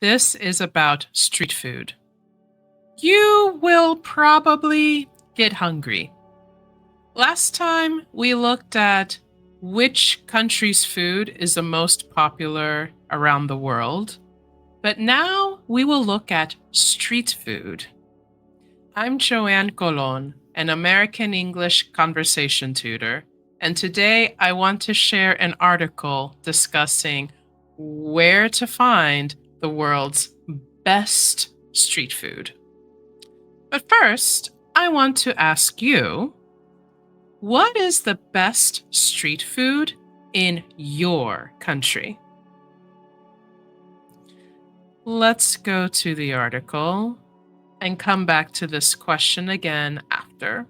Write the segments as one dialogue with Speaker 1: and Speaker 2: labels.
Speaker 1: This is about street food. You will probably get hungry. Last time we looked at which country's food is the most popular around the world, but now we will look at street food. I'm Joann Colón, an American English Conversation Tutor, and today I want to share an article discussing where to find the world's best street food. But first, I want to ask you, what is the best street food in your country? Let's go to the article and come back to this question again after.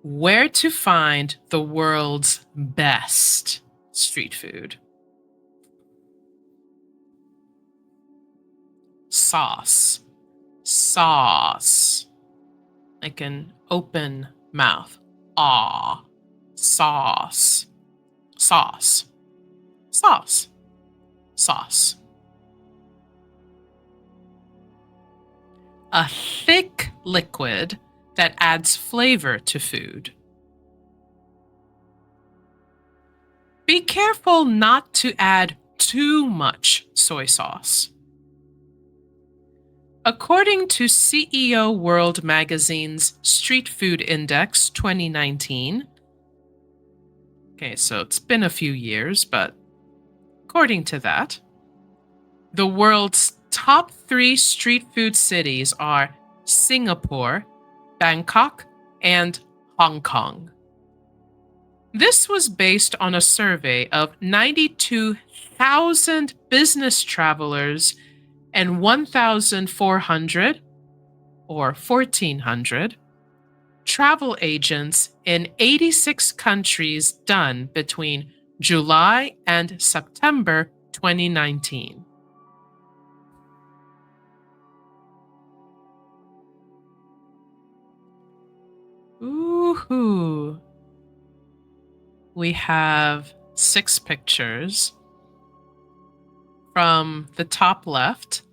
Speaker 1: Where to find the world's best street food? Sauce. Sauce. Like an open mouth. Ah. Sauce. Sauce. Sauce. Sauce. A thick liquid that adds flavor to food. Be careful not to add too much soy sauce. According to CEO World Magazine's Street Food Index 2019, so it's been a few years, but according to that, the world's top 3 street food cities are Singapore, Bangkok, and Hong Kong. This was based on a survey of 92,000 business travelers and 1,400 or 1,400 travel agents in 86 countries done between July and September 2019. Ooh. We have 6 pictures. From the top left,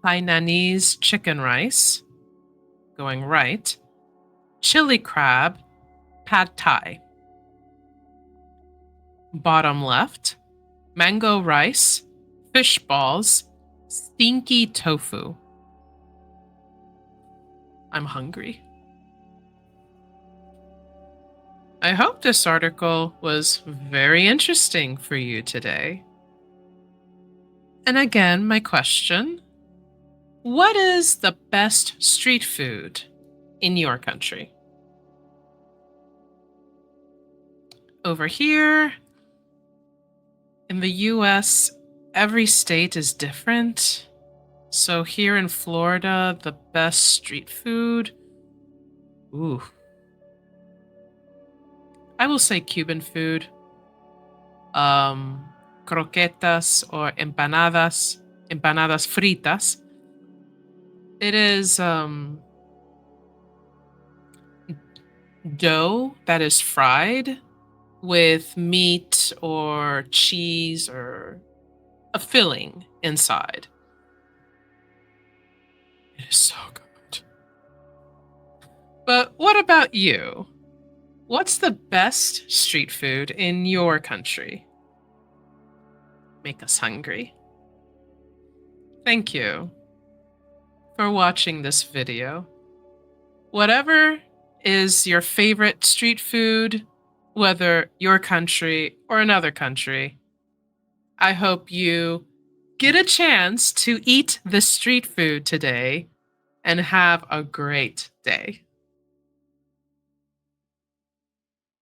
Speaker 1: Hainanese chicken rice. Going right, chili crab, pad thai. Bottom left, mango rice, fish balls, stinky tofu. I'm hungry. I hope this article was very interesting for you today. And again, my question, what is the best street food in your country? Over here, in the US, every state is different. So here in Florida, the best street food, I will say Cuban food. Croquetas or empanadas fritas. It is dough that is fried with meat or cheese or a filling inside. It is so good. But what about you? What's the best street food in your country? Make us hungry. Thank you for watching this video. Whatever is your favorite street food, whether your country or another country, I hope you get a chance to eat the street food today and have a great day.